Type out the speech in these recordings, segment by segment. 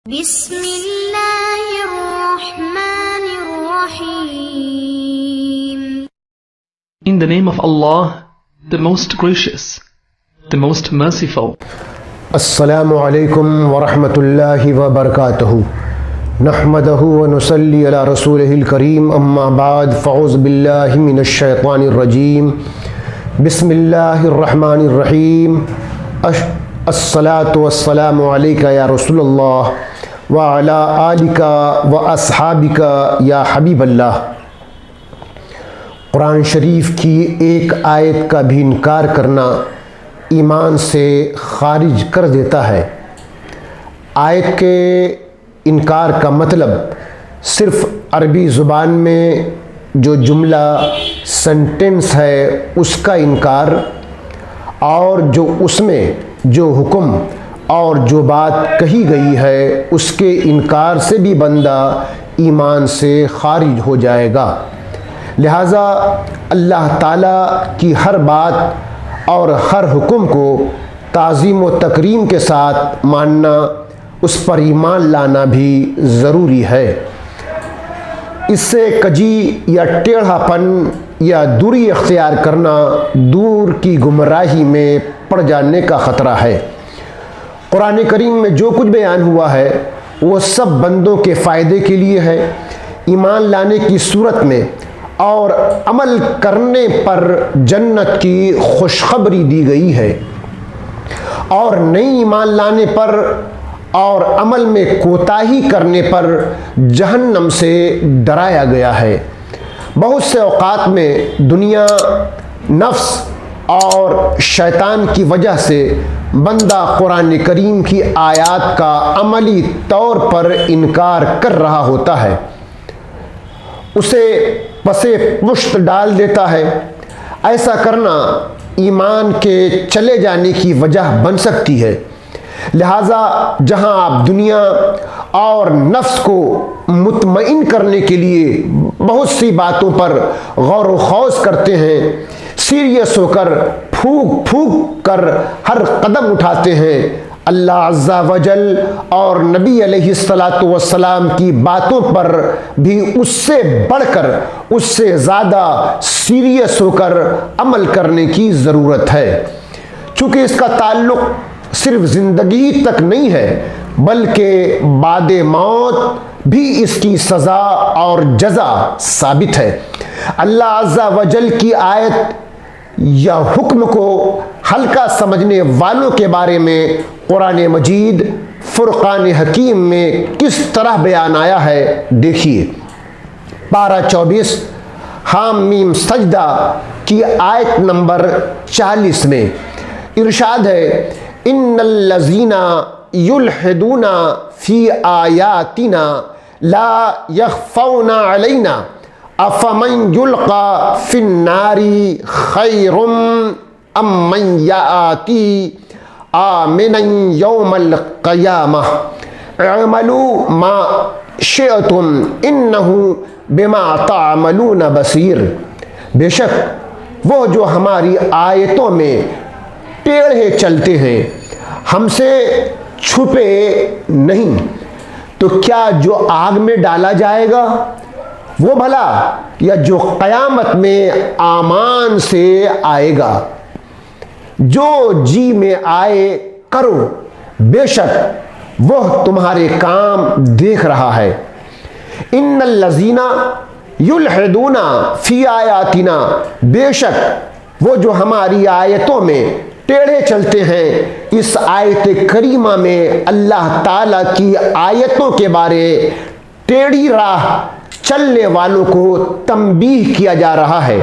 Bismillahirrahmanirrahim. In the name of Allah, the most gracious, the most merciful. Assalamu alaikum wa rahmatullahi wa barakatuhu. Nahmadahu wa nusalli ala rasulihil kareem, amma ba'd, fa'uz billahi minash shaitanir rajim. Bismillahir rahmanir rahim. As-salatu was-salamu alayka ya Rasulullah wa ala alika wa ashabika ya Habiballah। Quran शरीफ की एक आयत का भी इनकार करना ईमान से खारिज कर देता है। आयत के इनकार का मतलब सिर्फ़ अरबी ज़ुबान में जो जुमला सेंटेंस है उसका इनकार, और जो उसमें जो हुक्म और जो बात कही गई है उसके इनकार से भी बंदा ईमान से खारिज हो जाएगा। लिहाजा अल्लाह ताला की हर बात और हर हुक्म को ताज़ीम व तकरीम के साथ मानना, उस पर ईमान लाना भी ज़रूरी है। इससे कजी या टेढ़ापन या दूरी इख्तियार करना दूर की गुमराही में पड़ जाने का ख़तरा है। कुरान करीम में जो कुछ बयान हुआ है वो सब बंदों के फ़ायदे के लिए है। ईमान लाने की सूरत में और अमल करने पर जन्नत की खुशखबरी दी गई है, और नहीं ईमान लाने पर और अमल में कोताही करने पर जहन्नम से डराया गया है। बहुत से औकात में दुनिया, नफ्स और शैतान की वजह से बंदा कुरान करीम की आयत का अमली तौर पर इनकार कर रहा होता है, उसे पसे पुश्त डाल देता है। ऐसा करना ईमान के चले जाने की वजह बन सकती है। लिहाजा जहां आप दुनिया और नफ्स को मुतमईन करने के लिए बहुत सी बातों पर गौर व खौज करते हैं, सीरियस होकर फूक फूक कर हर कदम उठाते हैं, अल्लाह अज़्ज़ा वजल और नबी अलैहिस्सलातु वस्सलाम की बातों पर भी उससे बढ़कर, उससे ज़्यादा सीरियस होकर अमल करने की ज़रूरत है। चूँकि इसका ताल्लुक़ सिर्फ ज़िंदगी तक नहीं है, बल्कि बादे मौत भी इसकी सज़ा और जज़ा साबित है। अल्लाह अज़्ज़ा वजल की आयत या हुक्म को हल्का समझने वालों के बारे में कुरान मजीद फुरक़ान हकीम में किस तरह बयान आया है, देखिए। पारा 24 हाम मीम सजदा की आयत नंबर 40 में इरशाद है, इन्नल्लज़ीना युल्हिदूना फ़ी आयातिना ला यख़फ़ौना अलैना अफ़मन युल्क़ा फ़िन्नारी खैरुम अम्मन याती आमिनन यौमल क़यामह अमलू मा शिअतुम इन्नहु बिमा तामलून बसीर। बेशक वो जो हमारी आयतों में टेढ़े चलते हैं, हमसे छुपे नहीं, तो क्या जो आग में डाला जाएगा वो भला, या जो क़यामत में आमान से आएगा। जो जी में आए करो, बेशक वह तुम्हारे काम देख रहा है। इन्नल्लज़ीना युल्हिदूना फ़ी आयातिना, बेशक वो जो हमारी आयतों में टेढ़े चलते हैं। इस आयत करीमा में अल्लाह ताला की आयतों के बारे टेढ़ी राह चलने वालों को तंबीह किया जा रहा है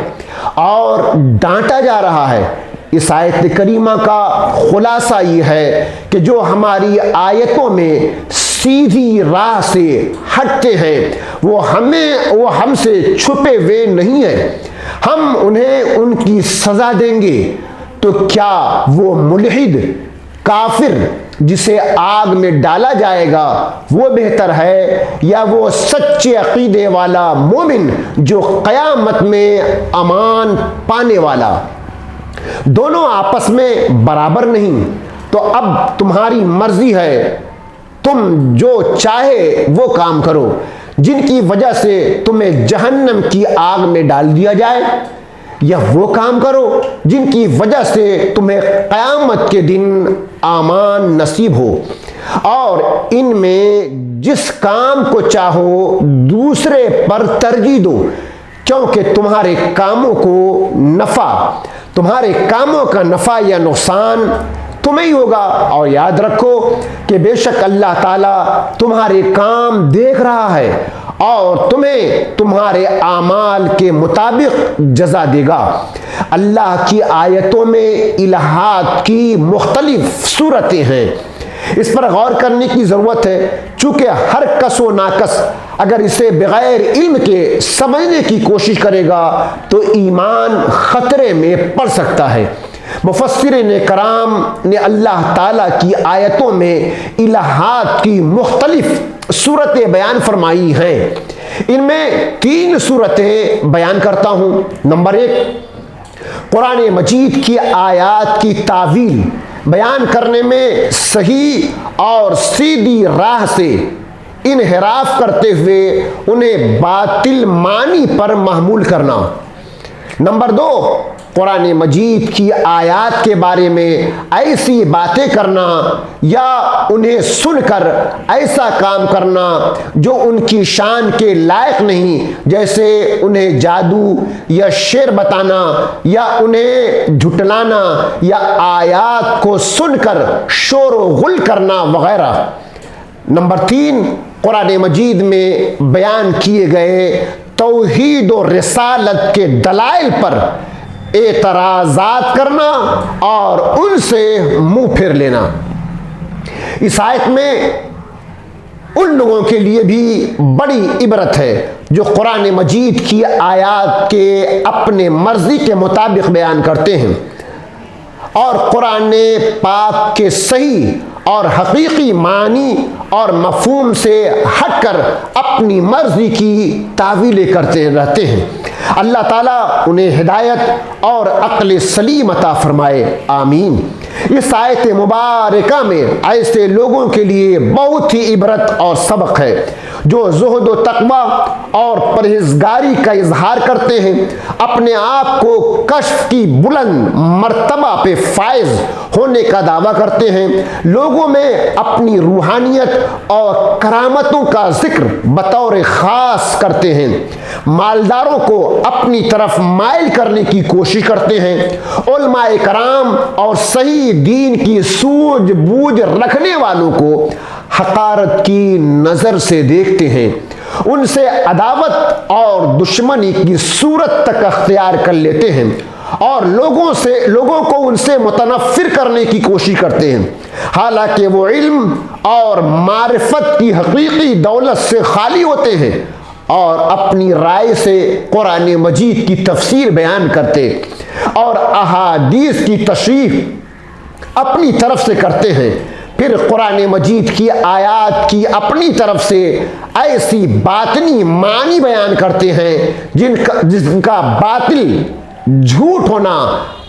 और डांटा जा रहा है। इस आयत करीमा का खुलासा ये है कि जो हमारी आयतों में सीधी राह से हटते हैं वो हमसे छुपे हुए नहीं हैं। हम उन्हें उनकी सज़ा देंगे। तो क्या वो मुल्हिद काफिर जिसे आग में डाला जाएगा वो बेहतर है, या वो सच्चे अकीदे वाला मोमिन जो क़यामत में अमान पाने वाला? दोनों आपस में बराबर नहीं। तो अब तुम्हारी मर्जी है तुम जो चाहे वो काम करो जिनकी वजह से तुम्हें जहन्नम की आग में डाल दिया जाए, या वो काम करो जिनकी वजह से तुम्हें क़यामत के दिन आमान नसीब हो। और इनमें जिस काम को चाहो दूसरे पर तरजीह दो, क्योंकि तुम्हारे कामों का नफा या नुकसान तुम्हें ही होगा। और याद रखो कि बेशक अल्लाह ताला तुम्हारे काम देख रहा है और तुम्हें तुम्हारे आमाल के मुताबिक जजा देगा। अल्लाह की आयतों में इलाहात की मुख्तलिफ सूरतें हैं, इस पर गौर करने की ज़रूरत है। चूँकि हर कस व नाकस अगर इसे बग़ैर इल्म के समझने की कोशिश करेगा तो ईमान ख़तरे में पड़ सकता है। मुफस्सिरीन कराम ने अल्लाह ताला की आयतों में इलाहात की मुख्तलिफ सूरतें बयान फरमाई हैं। इनमें 3 सूरतें बयान करता हूँ। नंबर 1, कुरान मजीद की आयात की तावील बयान करने में सही और सीधी राह से इनहिराफ करते हुए उन्हें बातिल मानी पर महमूल करना। नंबर 2, कुरान मजीद की आयात के बारे में ऐसी बातें करना या उन्हें सुनकर ऐसा काम करना जो उनकी शान के लायक नहीं, जैसे उन्हें जादू या शेर बताना या उन्हें झुटलाना या आयात को सुनकर शोर व गुल करना वगैरह। नंबर 3, कुरान मजीद में बयान किए गए तौहीद और रिसालत के दलाइल पर एतराज़ात करना और उनसे मुंह फेर लेना। इस आयत में उन लोगों के लिए भी बड़ी इबरत है जो कुरान मजीद की आयात के अपने मर्जी के मुताबिक बयान करते हैं और कुरान पाक के सही और हकीकी मानी और मफहूम से हटकर अपनी मर्जी की तावीलें करते रहते हैं। अल्लाह ताला उन्हें हिदायत और अक्ल सलीम अता फरमाए, आमीन। इस आयत मुबारका में ऐसे लोगों के लिए बहुत ही इबरत और सबक है जो ज़ुहद व तक़वा और परहेज़गारी का इजहार करते हैं, अपने आप को कश्फ की बुलंद मर्तबा पे फायज होने का दावा करते हैं, लोगों में अपनी रूहानियत और करामतों का जिक्र बतौर ख़ास करते हैं, मालदारों को अपनी तरफ माइल करने की कोशिश करते हैं, उलमाए कराम और सही दीन की सूझबूझ रखने वालों को हकारत की नज़र से देखते हैं, उनसे अदावत और दुश्मनी की सूरत तक अख्तियार कर लेते हैं और लोगों को उनसे मुतनफ़िर करने की कोशिश करते हैं, हालांकि वो इल्म और मारिफत की हकीकी दौलत से खाली होते हैं और अपनी राय से कुरान मजीद की तफसीर बयान करते और अहादीस की तशरीह अपनी तरफ से करते हैं, फिर कुरान मजीद की आयात की अपनी तरफ से ऐसी बातनी मानी बयान करते हैं जिनका बातिल झूठ होना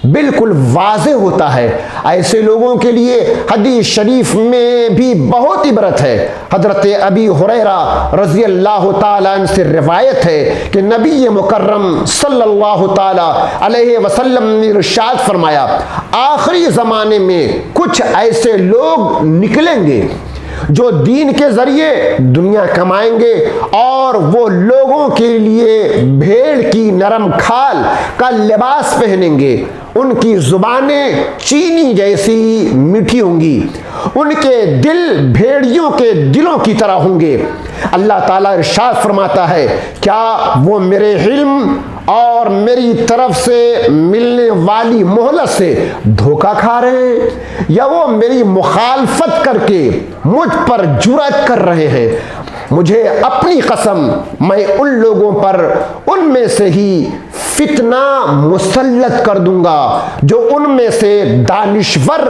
बिल्कुल वाज़े होता है। ऐसे लोगों के लिए हदीस शरीफ में भी बहुत इबरत है। हज़रत अबी हुरैरा रज़ी अल्लाह ताला अन्हु से रिवायत है कि नबी मुकर्रम सल्लल्लाहु ताला अलैहि वसल्लम ने इरशाद फरमाया, आखिरी ज़माने में कुछ ऐसे लोग निकलेंगे जो दीन के ज़रिए दुनिया कमाएंगे और वो लोगों के लिए भेड़ की नरम खाल का लिबास पहनेंगे, उनकी ज़ुबानें चीनी जैसी मीठी होंगी, उनके दिल भेड़ियों के दिलों की तरह होंगे। अल्लाह ताला इरशाद फरमाता है, क्या वो मेरे इल्म और मेरी तरफ से मिलने वाली मोहलत से धोखा खा रहे हैं या वो मेरी मुखालफत करके मुझ पर जुर्रत कर रहे हैं? मुझे अपनी कसम, मैं उन लोगों पर उनमें से ही फितना मुसल्लत कर दूंगा जो उनमें से दानिश्वर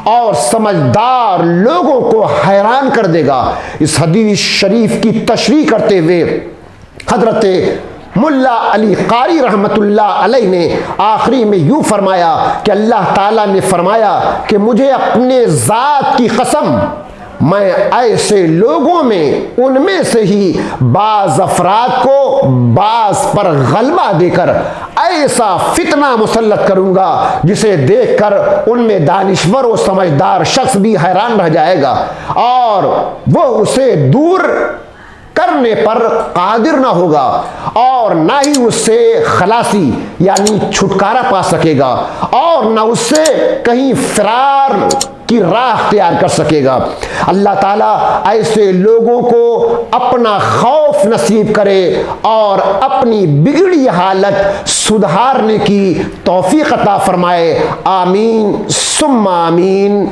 और समझदार लोगों को हैरान कर देगा। इस हदीस शरीफ की तशरीह करते हुए हजरत मुल्ला अली कारी रहमतुल्लाह अलैह ने आखिरी में यूँ फरमाया कि अल्लाह ताला ने फरमाया कि मुझे अपने ज़ात की कसम, मैं ऐसे लोगों में उनमें से ही बाज अफराद को बाज पर गलबा देकर ऐसा फितना मुसल्लत करूंगा जिसे देखकर उनमें दानिश्वर और समझदार शख्स भी हैरान रह जाएगा और वो उसे दूर करने पर कादिर ना होगा और ना ही उससे खलासी यानी छुटकारा पा सकेगा और ना उससे कहीं फरार की राह अख्तियार कर सकेगा। अल्लाह ताला ऐसे लोगों को अपना खौफ नसीब करे और अपनी बिगड़ी हालत सुधारने की तौफीक अता फरमाए। आमीन सुम्मा आमीन।